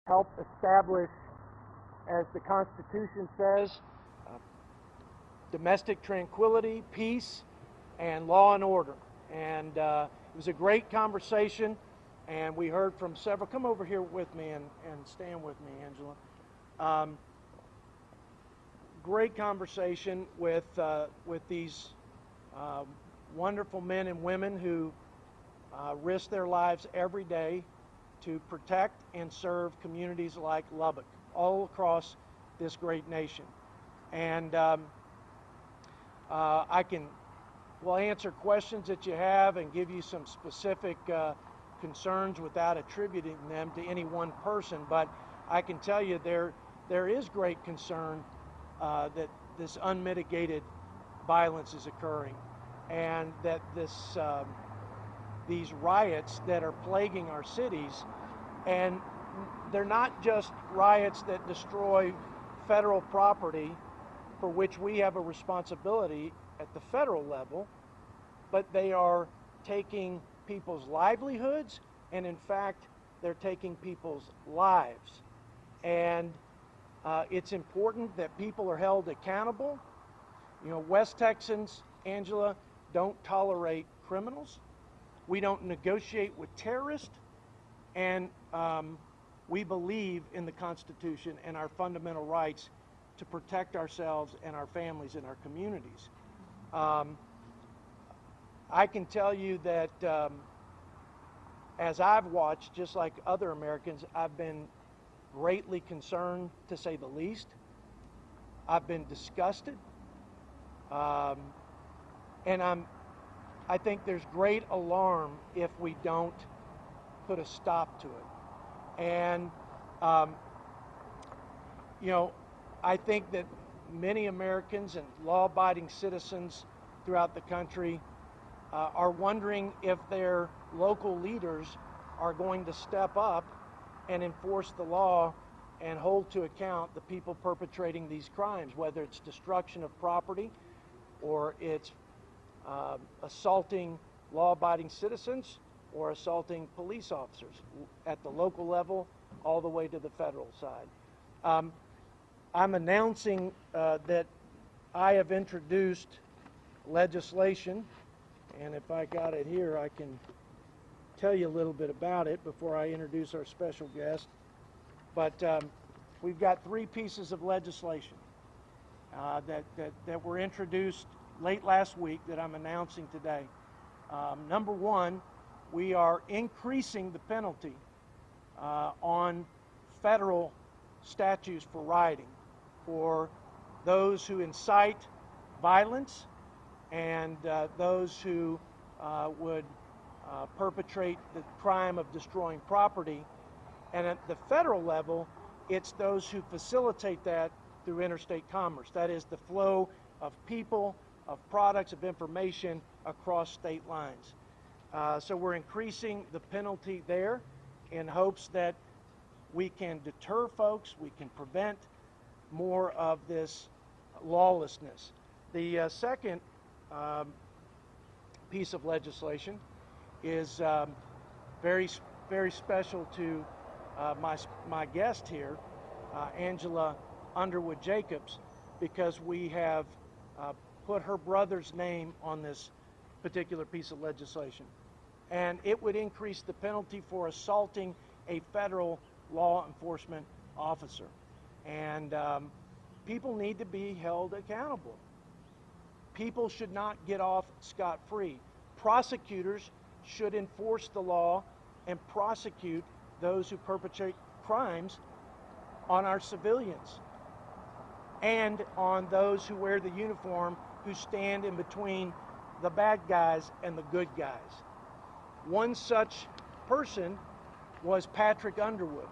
help establish, as the Constitution says, domestic tranquility, peace, and law and order. And it was a great conversation, and we heard from several. Come over here with me and stand with me, Angela. Great conversation with these wonderful men and women who risk their lives every day to protect and serve communities like Lubbock, all across this great nation. And we'll answer questions that you have and give you some specific concerns without attributing them to any one person. But I can tell you there is great concern that this unmitigated violence is occurring, and that these riots that are plaguing our cities, and they're not just riots that destroy federal property for which we have a responsibility at the federal level, but they are taking people's livelihoods, and in fact they're taking people's lives. And it's important that people are held accountable. You know, West Texans, Angela, don't tolerate criminals. We don't negotiate with terrorists, and we believe in the Constitution and our fundamental rights to protect ourselves and our families and our communities. I can tell you that as I've watched, just like other Americans, I've been greatly concerned, to say the least. I've been disgusted, and I think there's great alarm if we don't put a stop to it. And you know, I think that many Americans and law-abiding citizens throughout the country are wondering if their local leaders are going to step up and enforce the law and hold to account the people perpetrating these crimes, whether it's destruction of property or it's assaulting law-abiding citizens or assaulting police officers at the local level all the way to the federal side. I'm announcing that I have introduced legislation, and if I got it here, I can tell you a little bit about it before I introduce our special guest. But we've got 3 pieces of legislation that were introduced late last week that I'm announcing today. Number 1, we are increasing the penalty on federal statutes for rioting for those who incite violence and those who would perpetrate the crime of destroying property. And at the federal level, it's those who facilitate that through interstate commerce. That is the flow of people, of products, of information across state lines. So we're increasing the penalty there in hopes that we can deter folks, we can prevent more of this lawlessness. The second piece of legislation is very special to my guest here, Angela Underwood Jacobs, because we have put her brother's name on this particular piece of legislation. And it would increase the penalty for assaulting a federal law enforcement officer. And people need to be held accountable. People should not get off scot-free. Prosecutors should enforce the law and prosecute those who perpetrate crimes on our civilians and on those who wear the uniform, who stand in between the bad guys and the good guys. One such person was Patrick Underwood,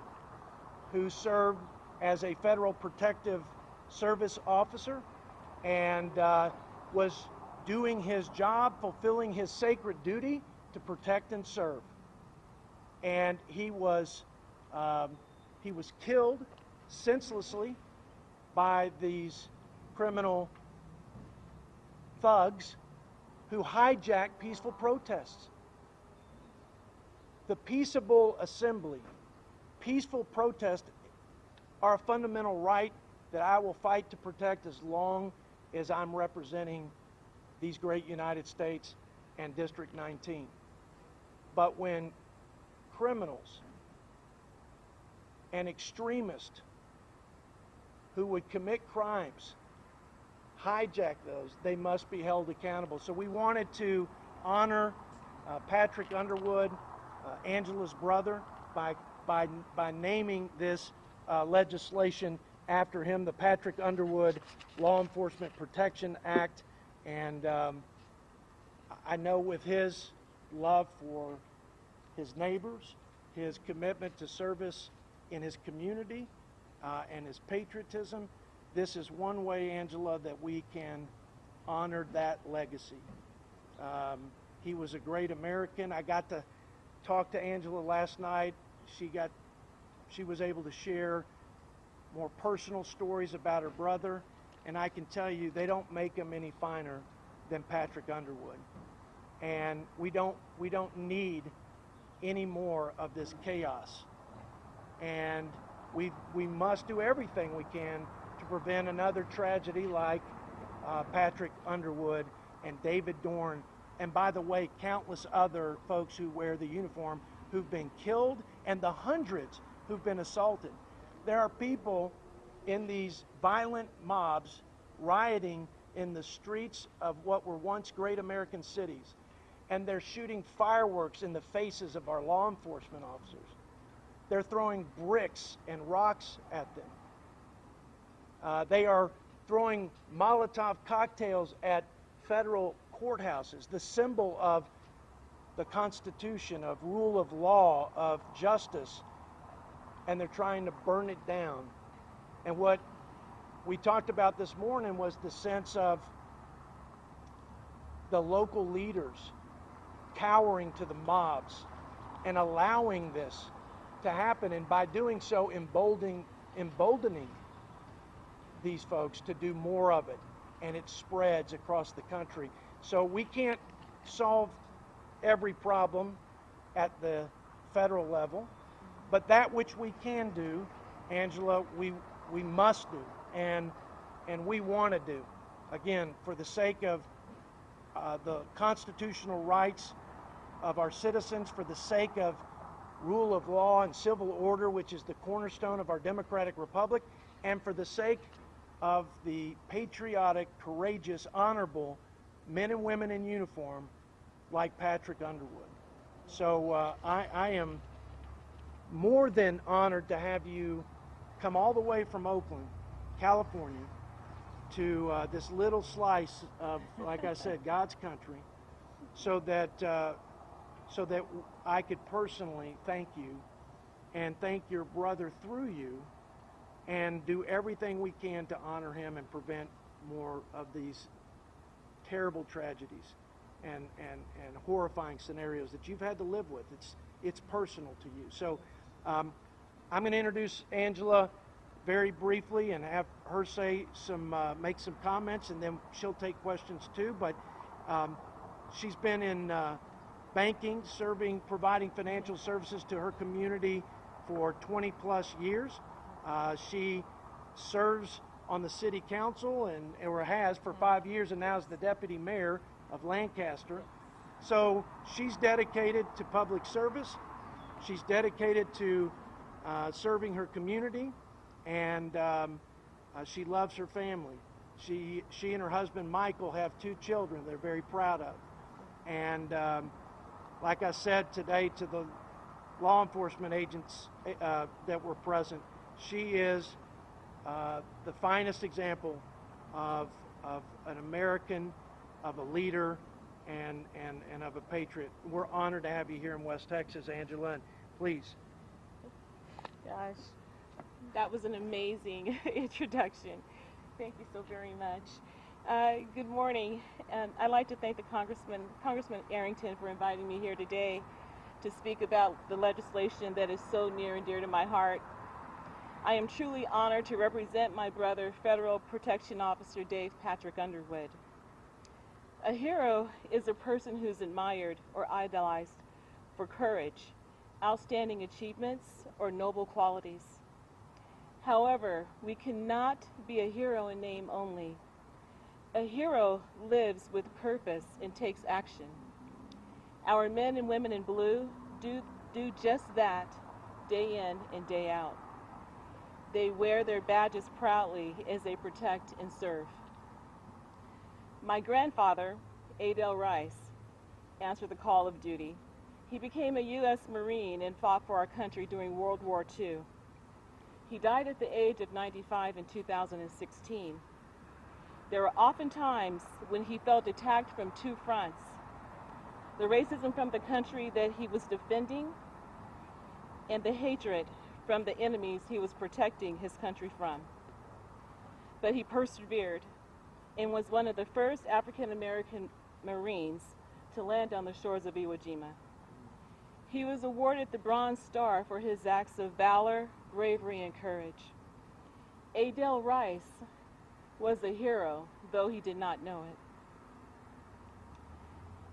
who served as a Federal Protective Service officer and was doing his job, fulfilling his sacred duty to protect and serve. And he was killed senselessly by these criminal thugs who hijacked peaceful protests. The peaceable assembly, peaceful protests are a fundamental right that I will fight to protect as long as I'm representing these great United States and District 19. But when criminals and extremists who would commit crimes hijack those, they must be held accountable. So we wanted to honor Patrick Underwood, Angela's brother, by naming this legislation after him, the Patrick Underwood Law Enforcement Protection Act. And I know with his love for his neighbors, his commitment to service in his community, and his patriotism, this is one way, Angela, that we can honor that legacy. He was a great American. I got to talk to Angela last night. She was able to share more personal stories about her brother, and I can tell you they don't make him any finer than Patrick Underwood. And we don't need any more of this chaos. And we must do everything we can to prevent another tragedy like Patrick Underwood and David Dorn, and by the way, countless other folks who wear the uniform who've been killed, and the hundreds who've been assaulted. There are people in these violent mobs rioting in the streets of what were once great American cities, and they're shooting fireworks in the faces of our law enforcement officers. They're throwing bricks and rocks at them. They are throwing Molotov cocktails at federal courthouses, the symbol of the Constitution, of rule of law, of justice, and they're trying to burn it down. And what we talked about this morning was the sense of the local leaders cowering to the mobs and allowing this to happen, and by doing so emboldening these folks to do more of it, and it spreads across the country. So we can't solve every problem at the federal level, but that which we can do, Angela, we must do, and we want to do, again, for the sake of the constitutional rights of our citizens, for the sake of rule of law and civil order, which is the cornerstone of our democratic republic, and for the sake of the patriotic, courageous, honorable men and women in uniform like Patrick Underwood. So I am more than honored to have you come all the way from Oakland, California, to this little slice of, like I said, God's country, so that I could personally thank you and thank your brother through you, and do everything we can to honor him and prevent more of these terrible tragedies and horrifying scenarios that you've had to live with. It's personal to you. So I'm going to introduce Angela very briefly and have her say make some comments, and then she'll take questions too. But she's been in banking, providing financial services to her community for 20 plus years. She serves on the city council or has for 5 years, and now is the deputy mayor of Lancaster. So she's dedicated to public service. She's dedicated to serving her community, and she loves her family. She and her husband Michael have 2 children they're very proud of. And like I said today to the law enforcement agents that were present, she is the finest example of an American, of a leader, and of a patriot. We're honored to have you here in West Texas, Angela, and please. Gosh, that was an amazing introduction. Thank you so very much. Good morning. I'd like to thank the Congressman Arrington for inviting me here today to speak about the legislation that is so near and dear to my heart. I am truly honored to represent my brother, Federal Protection Officer Dave Patrick Underwood. A hero is a person who's admired or idolized for courage, outstanding achievements, or noble qualities. However, we cannot be a hero in name only. A hero lives with purpose and takes action. Our men and women in blue do just that day in and day out. They wear their badges proudly as they protect and serve. My grandfather, Adele Rice, answered the call of duty. He became a U.S. Marine and fought for our country during World War II. He died at the age of 95 in 2016. There were often times when he felt attacked from two fronts: the racism from the country that he was defending and the hatred from the enemies he was protecting his country from. But he persevered and was one of the first African American Marines to land on the shores of Iwo Jima. He was awarded the Bronze Star for his acts of valor, bravery, and courage. Adele Rice was a hero, though he did not know it.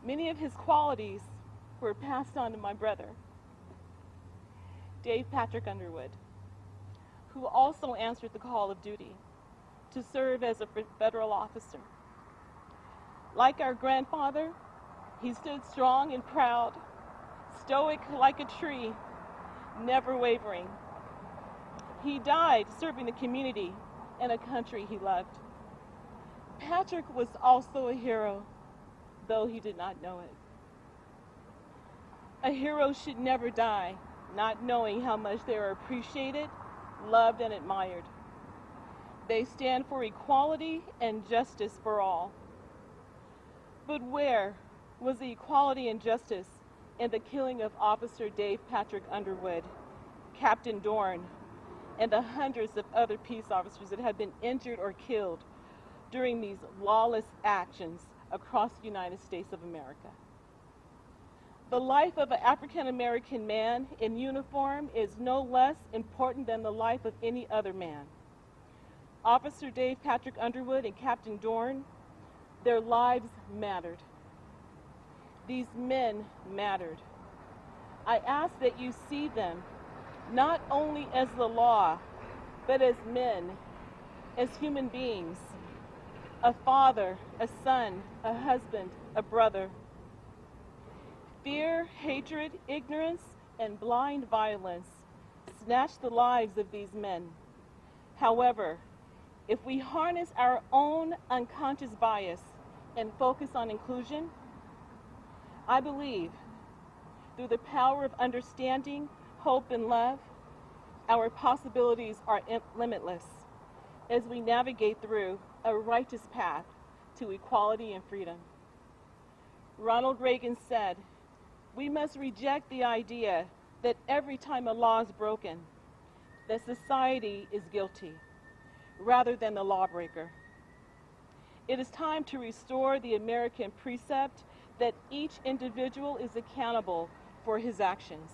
Many of his qualities were passed on to my brother, Dave Patrick Underwood, who also answered the call of duty to serve as a federal officer. Like our grandfather, he stood strong and proud, stoic like a tree, never wavering. He died serving the community and a country he loved. Patrick was also a hero, though he did not know it. A hero should never die, not knowing how much they are appreciated, loved, and admired. They stand for equality and justice for all. But where was the equality and justice in the killing of Officer Dave Patrick Underwood, Captain Dorn, and the hundreds of other peace officers that have been injured or killed during these lawless actions across the United States of America? The life of an African American man in uniform is no less important than the life of any other man. Officer Dave Patrick Underwood and Captain Dorn, their lives mattered. These men mattered. I ask that you see them not only as the law, but as men, as human beings, a father, a son, a husband, a brother. Fear, hatred, ignorance, and blind violence snatched the lives of these men. However, if we harness our own unconscious bias and focus on inclusion, I believe through the power of understanding, hope, and love, our possibilities are limitless as we navigate through a righteous path to equality and freedom. Ronald Reagan said, "We must reject the idea that every time a law is broken, that society is guilty, rather than the lawbreaker. It is time to restore the American precept that each individual is accountable for his actions."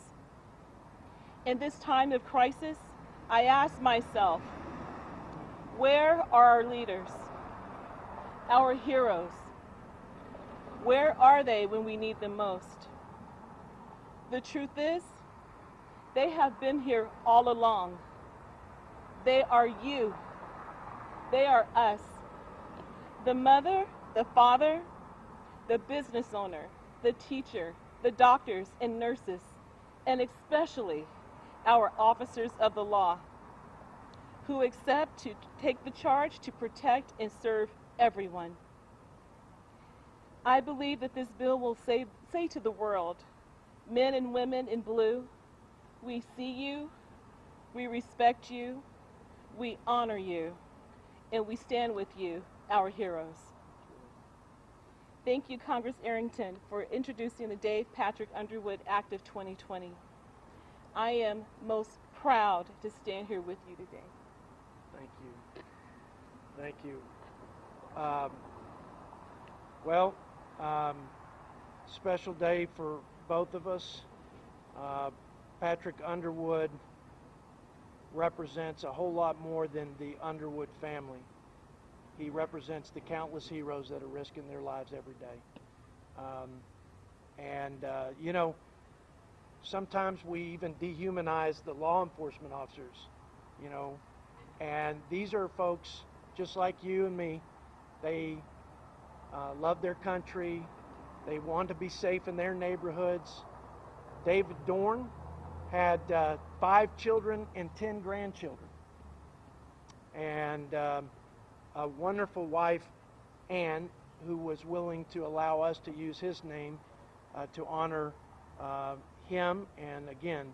In this time of crisis, I ask myself, where are our leaders, our heroes? Where are they when we need them most? The truth is, they have been here all along. They are you. They are us. The mother, the father, the business owner, the teacher, the doctors and nurses, and especially our officers of the law, who accept to take the charge to protect and serve everyone. I believe that this bill will say to the world, men and women in blue, we see you, we respect you, we honor you, and we stand with you, our heroes. Thank you, Congress Arrington, for introducing the Dave Patrick Underwood Act of 2020. I am most proud to stand here with you today. Thank you. Thank you. Well, special day for both of us. Patrick Underwood represents a whole lot more than the Underwood family. He represents the countless heroes that are risking their lives every day. You know, sometimes we even dehumanize the law enforcement officers, you know, and these are folks just like you and me. They love their country. They want to be safe in their neighborhoods. David Dorn had 5 children and 10 grandchildren, and a wonderful wife, Anne, who was willing to allow us to use his name to honor him and, again,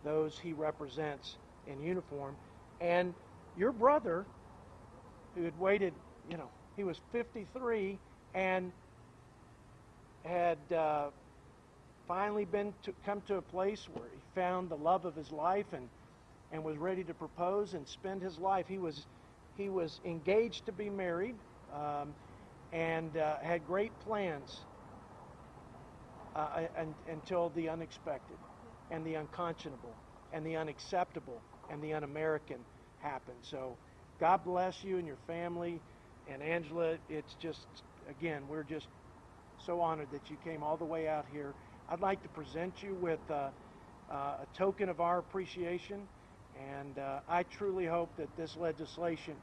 those he represents in uniform. And your brother, who had waited, you know, he was 53 and had finally come to a place where he found the love of his life and was ready to propose and spend his life. He was engaged to be married, and had great plans until the unexpected and the unconscionable and the unacceptable and the un-American happened. So God bless you and your family. And Angela, it's just, again, we're just so honored that you came all the way out here. I'd like to present you with a token of our appreciation, and I truly hope that this legislation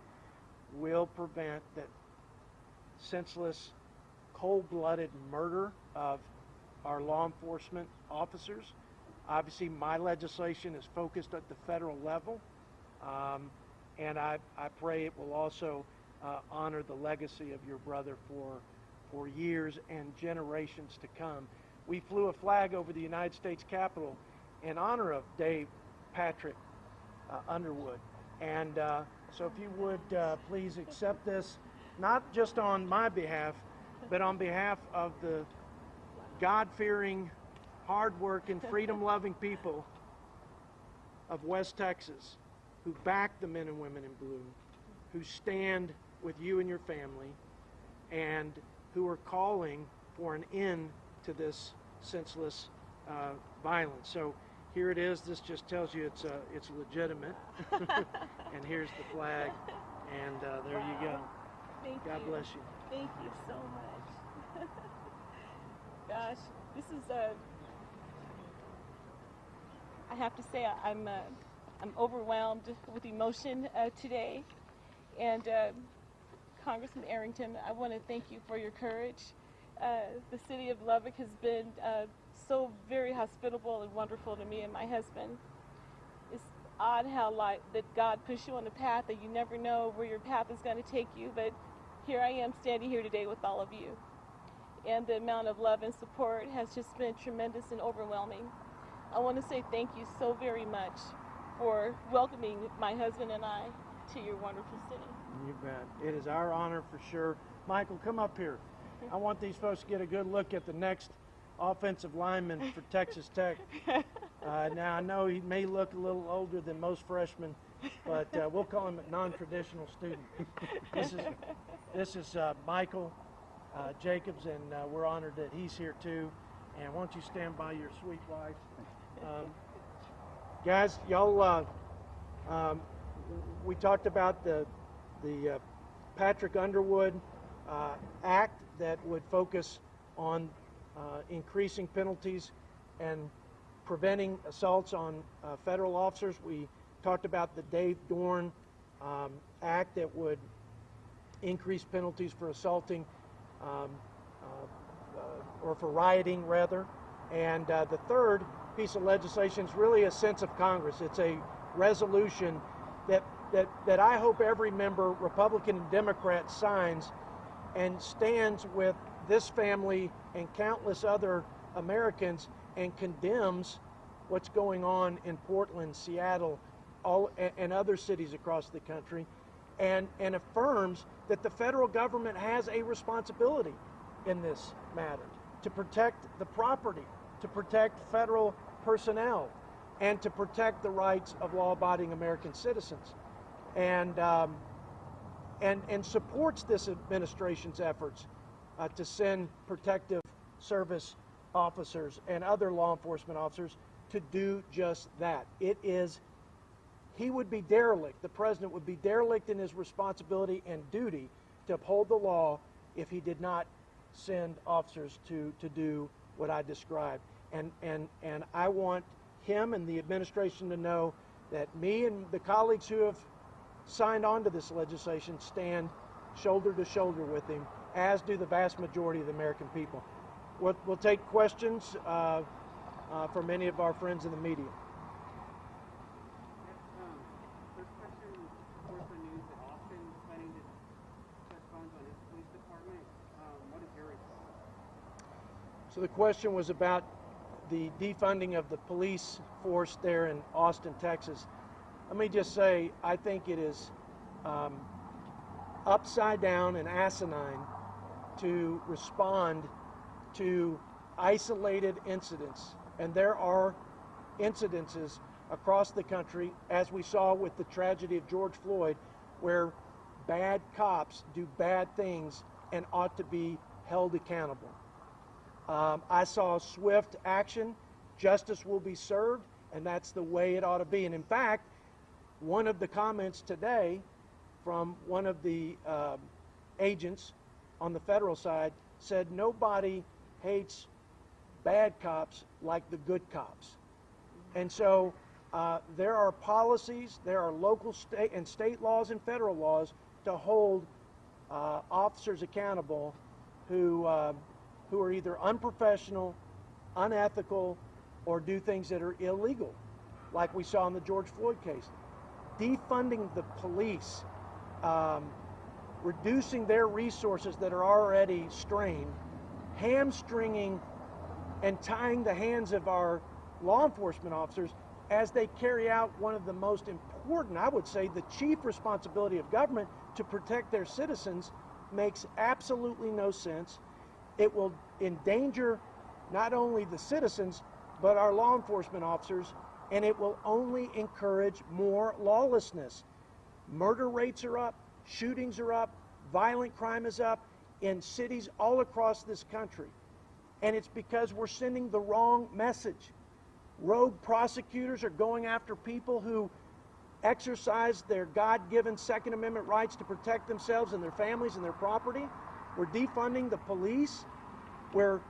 will prevent that senseless, cold-blooded murder of our law enforcement officers. Obviously, my legislation is focused at the federal level, and I pray it will also honor the legacy of your brother for years and generations to come. We flew a flag over the United States Capitol in honor of Dave Patrick Underwood. And so if you would please accept this, not just on my behalf, but on behalf of the God-fearing, hard-working, freedom-loving people of West Texas who back the men and women in blue, who stand with you and your family, and who are calling for an end to this senseless violence. So here it is. This just tells you it's legitimate. And here's the flag, and there you go. Thank God you. bless you. Thank you so much. Gosh, this is I have to say I'm overwhelmed with emotion today, and Congressman Arrington, I want to thank you for your courage. The city of Lubbock has been so very hospitable and wonderful to me and my husband. It's odd how that God puts you on a path that you never know where your path is going to take you, but here I am standing here today with all of you. And the amount of love and support has just been tremendous and overwhelming. I want to say thank you so very much for welcoming my husband and I to your wonderful city. You bet. It is our honor for sure. Michael, come up here. I want these folks to get a good look at the next offensive lineman for Texas Tech. Now, I know he may look a little older than most freshmen, but we'll call him a non-traditional student. This is Michael Jacobs, and we're honored that he's here too. And won't you stand by your sweet wife? Guys, y'all, we talked about the Patrick Underwood Act that would focus on increasing penalties and preventing assaults on federal officers. We talked about the Dave Dorn Act that would increase penalties for assaulting or for rioting, rather. And the third piece of legislation is really a sense of Congress. It's a resolution that I hope every member, Republican and Democrat, signs and stands with this family and countless other Americans and condemns what's going on in Portland, Seattle, and other cities across the country, and affirms that the federal government has a responsibility in this matter to protect the property, to protect federal personnel, and to protect the rights of law-abiding American citizens, and supports this administration's efforts to send protective service officers and other law enforcement officers to do just that. He would be derelict, the president would be derelict in his responsibility and duty to uphold the law if he did not send officers to do what I described. And I want him and the administration to know that me and the colleagues who have signed on to this legislation stand shoulder to shoulder with him, as do the vast majority of the American people. We'll take questions from any of our friends in the media. First question, Congressman News that Austin is planning to cut funds on its police department. What is your response? So the question was about the defunding of the police force there in Austin, Texas. Let me just say, I think it is upside down and asinine to respond to isolated incidents. And there are incidences across the country, as we saw with the tragedy of George Floyd, where bad cops do bad things and ought to be held accountable. I saw swift action. Justice will be served, and that's the way it ought to be. And in fact, one of the comments today from one of the agents on the federal side said nobody hates bad cops like the good cops. And so there are policies, there are local, state, and state laws and federal laws to hold officers accountable who are either unprofessional, unethical, or do things that are illegal, like we saw in the George Floyd case. Defunding the police, reducing their resources that are already strained, hamstringing and tying the hands of our law enforcement officers as they carry out one of the most important, I would say, the chief responsibility of government to protect their citizens, makes absolutely no sense. It will endanger not only the citizens, but our law enforcement officers, and it will only encourage more lawlessness. Murder rates are up, shootings are up, violent crime is up in cities all across this country. And it's because we're sending the wrong message. Rogue prosecutors are going after people who exercise their God-given Second Amendment rights to protect themselves and their families and their property. We're defunding the police. We're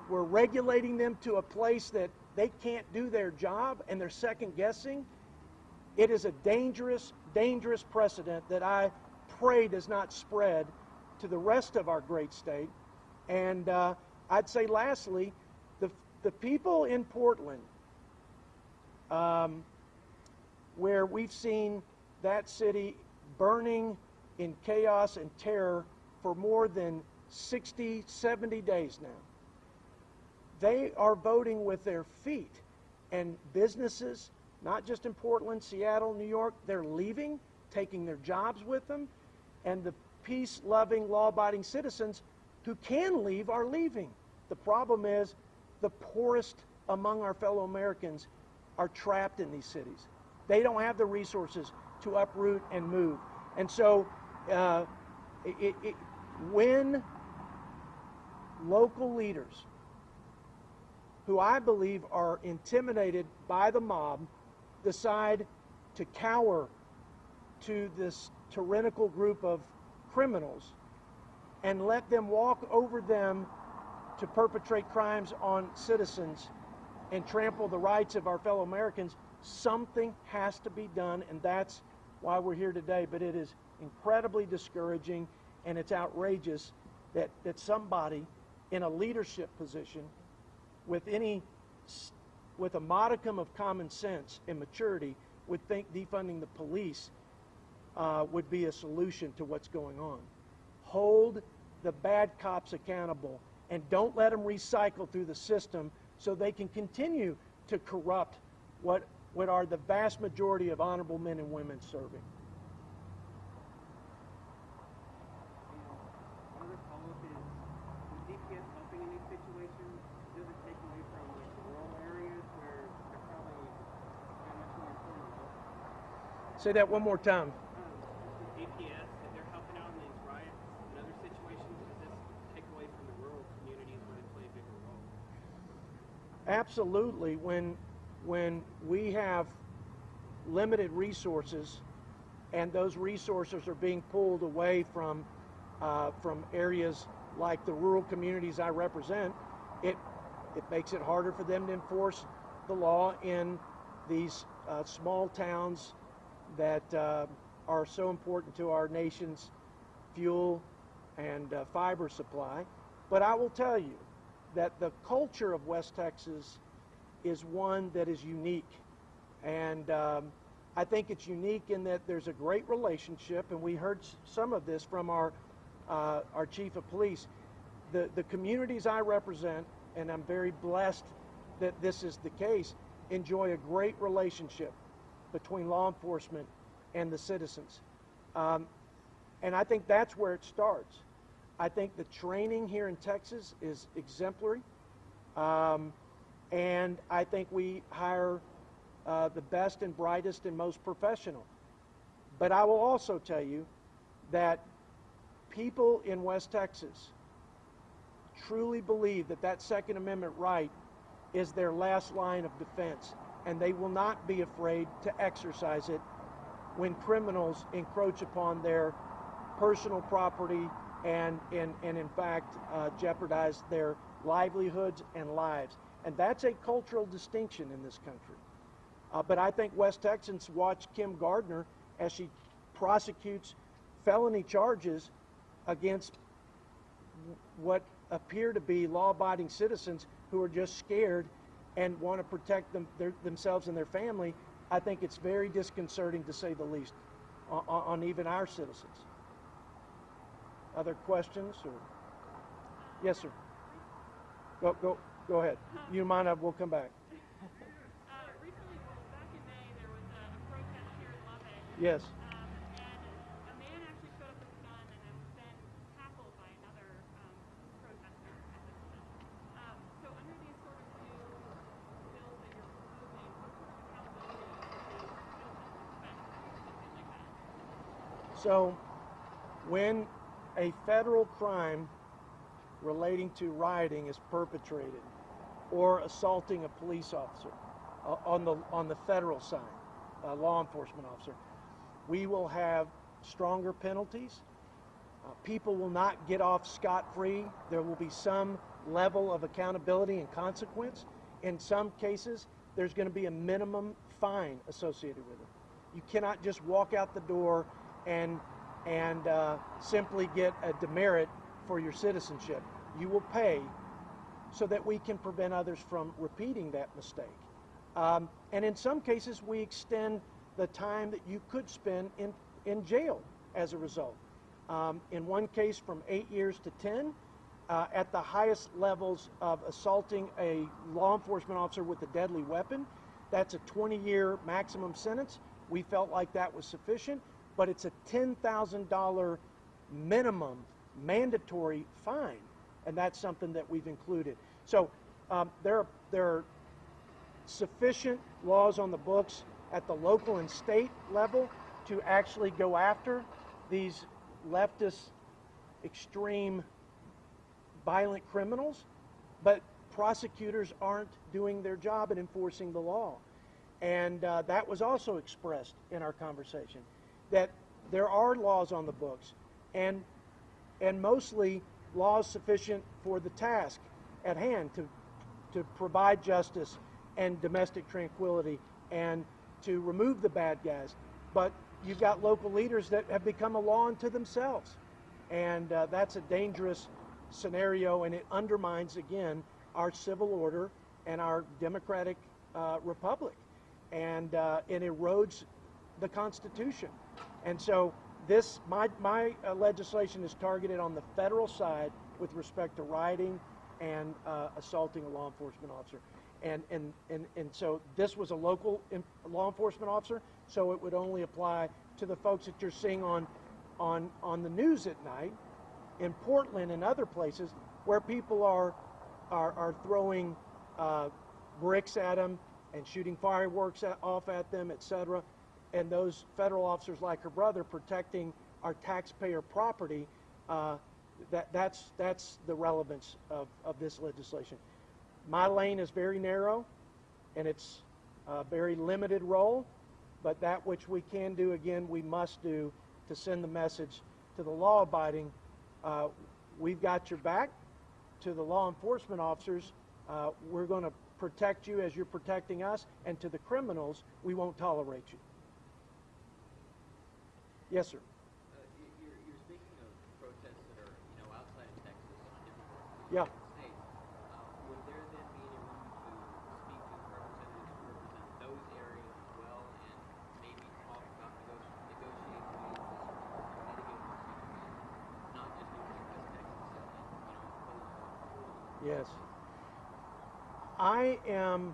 regulating them to a place that they can't do their job, and they're second guessing. It is a dangerous, dangerous precedent that I pray does not spread to the rest of our great state. And I'd say lastly, the people in Portland, where we've seen that city burning in chaos and terror for more than 60, 70 days now. They are voting with their feet, and businesses, not just in Portland, Seattle, New York, they're leaving, taking their jobs with them, and the peace-loving, law-abiding citizens who can leave are leaving. The problem is the poorest among our fellow Americans are trapped in these cities. They don't have the resources to uproot and move. And so when local leaders, who I believe are intimidated by the mob, decide to cower to this tyrannical group of criminals and let them walk over them to perpetrate crimes on citizens and trample the rights of our fellow Americans, something has to be done, and that's why we're here today. But it is incredibly discouraging, and it's outrageous that somebody in a leadership position with a modicum of common sense and maturity would think defunding the police would be a solution to what's going on. Hold the bad cops accountable, and don't let them recycle through the system so they can continue to corrupt what are the vast majority of honorable men and women serving. Another follow-up is, with DPS helping in these situations, does it take away from like the rural areas where they're probably much more important? Say that one more time. With DPS, if they're helping out in these riots and other situations, does this take away from the rural communities where they play a bigger role? Absolutely. When we have limited resources and those resources are being pulled away from areas like the rural communities I represent, it It makes it harder for them to enforce the law in these small towns that are so important to our nation's fuel and fiber supply. But I will tell you that the culture of West Texas is one that is unique. And I think it's unique in that there's a great relationship, and we heard some of this from our chief of police. The communities I represent, and I'm very blessed that this is the case, enjoy a great relationship between law enforcement and the citizens. And I think that's where it starts. I think the training here in Texas is exemplary. And I think we hire the best and brightest and most professional. But I will also tell you that people in West Texas truly believe that that Second Amendment right is their last line of defense, and they will not be afraid to exercise it when criminals encroach upon their personal property and in fact jeopardize their livelihoods and lives. And that's a cultural distinction in this country. But I think West Texans watch Kim Gardner as she prosecutes felony charges against what appear to be law-abiding citizens who are just scared and want to protect themselves and their family. I think it's very disconcerting, to say the least, on even our citizens. Other questions? Or yes, sir. Go ahead. You mind? We'll come back. Recently, back in May, there was a protest here in Lubbock. Yes. And a man actually showed up with a gun and then was then tackled by another protester at this event. So under these sort of new bills that you're proposing, what sort of accountability do citizens expect from something like that? So when a federal crime relating to rioting is perpetrated, or assaulting a police officer on the federal side, a law enforcement officer, we will have stronger penalties. People will not get off scot-free. There will be some level of accountability and consequence. In some cases, there's going to be a minimum fine associated with it. You cannot just walk out the door and simply get a demerit for your citizenship. You will pay so that we can prevent others from repeating that mistake. And in some cases, we extend the time that you could spend in jail as a result. In one case, from 8 years to 10, at the highest levels of assaulting a law enforcement officer with a deadly weapon, that's a 20-year maximum sentence. We felt like that was sufficient, but it's a $10,000 minimum mandatory fine, and that's something that we've included. So there are sufficient laws on the books at the local and state level to actually go after these leftist, extreme, violent criminals, but prosecutors aren't doing their job in enforcing the law. And that was also expressed in our conversation, that there are laws on the books, and mostly laws sufficient for the task at hand to provide justice and domestic tranquility and to remove the bad guys. But you've got local leaders that have become a law unto themselves. And that's a dangerous scenario, and it undermines, again, our civil order and our democratic republic. And it erodes the Constitution. And so my legislation is targeted on the federal side with respect to rioting and assaulting a law enforcement officer. And so this was a local law enforcement officer, so it would only apply to the folks that you're seeing on the news at night in Portland and other places where people are throwing bricks at them and shooting fireworks off at them, etc. And those federal officers, like her brother, protecting our taxpayer property, that's the relevance of this legislation. My lane is very narrow, and it's a very limited role, but that which we can do, again, we must do to send the message to the law-abiding, we've got your back, to the law enforcement officers, We're going to protect you as you're protecting us, and to the criminals, we won't tolerate you. Yes, sir. You're speaking of protests that are, outside of Texas on different parts of the Yeah. United States. Would there then be any room to speak to representatives who represent those areas as well, and maybe talk about negotiate ways to mitigate the situation, not just looking at West Texas and opposed to Yes. I am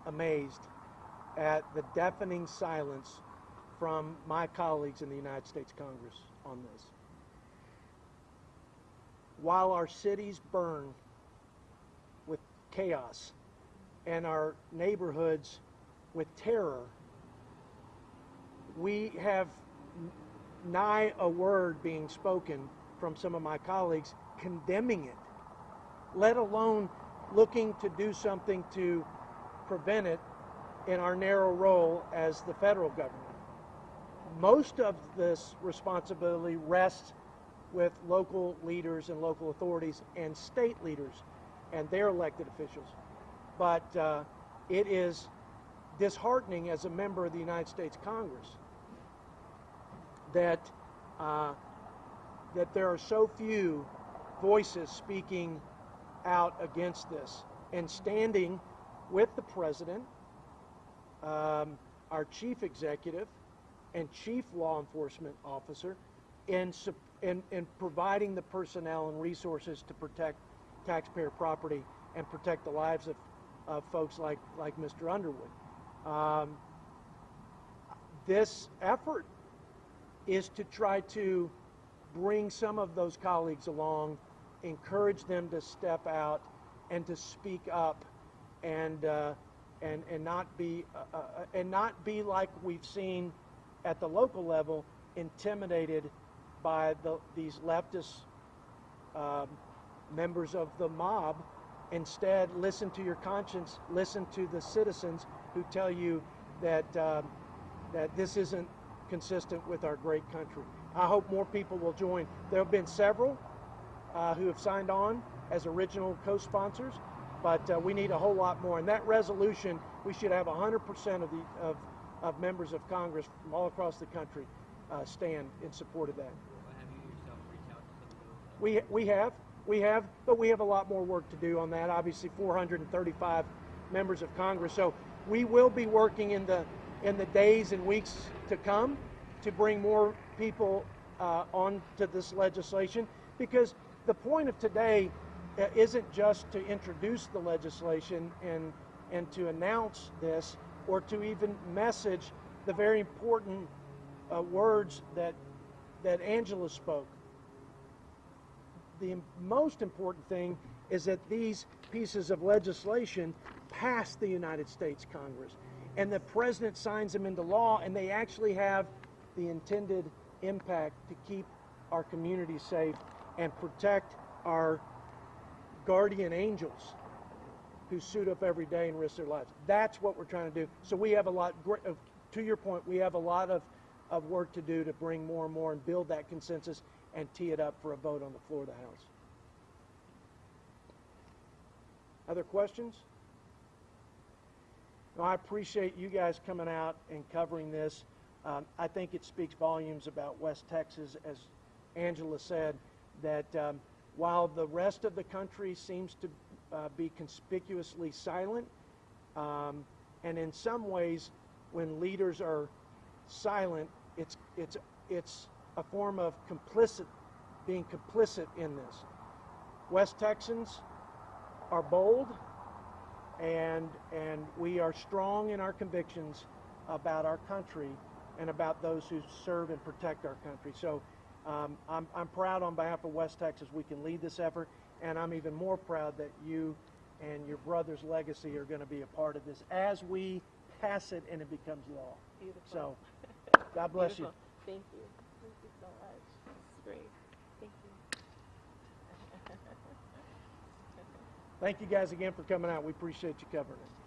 amazed at the deafening silence from my colleagues in the United States Congress on this. While our cities burn with chaos and our neighborhoods with terror, we have nigh a word being spoken from some of my colleagues condemning it, let alone looking to do something to prevent it in our narrow role as the federal government. Most of this responsibility rests with local leaders and local authorities and state leaders and their elected officials. But it is disheartening as a member of the United States Congress that there are so few voices speaking out against this and standing with the president, our chief executive and chief law enforcement officer in providing the personnel and resources to protect taxpayer property and protect the lives of folks like Mr. Underwood. This effort is to try to bring some of those colleagues along, encourage them to step out and to speak up, and not be like we've seen at the local level, intimidated by these leftist members of the mob. Instead, listen to your conscience, listen to the citizens who tell you that this isn't consistent with our great country. I hope more people will join. There have been several who have signed on as original co-sponsors, but we need a whole lot more. And that resolution, we should have 100% of members of Congress from all across the country stand in support of that. Have you yourself reached out to some of those? We have, but we have a lot more work to do on that. Obviously, 435 members of Congress. So we will be working in the days and weeks to come to bring more people on to this legislation, because the point of today isn't just to introduce the legislation and to announce this, or to even message the very important words that Angela spoke. The most important thing is that these pieces of legislation pass the United States Congress, and the president signs them into law, and they actually have the intended impact to keep our communities safe and protect our guardian angels who suit up every day and risk their lives. That's what we're trying to do. So we have a lot, to your point, we have a lot of work to do to bring more and more and build that consensus and tee it up for a vote on the floor of the House. Other questions? No, I appreciate you guys coming out and covering this. I think it speaks volumes about West Texas, as Angela said, that while the rest of the country seems to be conspicuously silent, and in some ways, when leaders are silent, it's a form of being complicit in this. West Texans are bold, and we are strong in our convictions about our country and about those who serve and protect our country. So I'm proud on behalf of West Texas we can lead this effort, and I'm even more proud that you and your brother's legacy are going to be a part of this as we pass it and it becomes law. Beautiful. So God bless Beautiful. you. Thank you. Thank you so much. That's great. Thank you. Thank you guys again for coming out. We appreciate you covering it.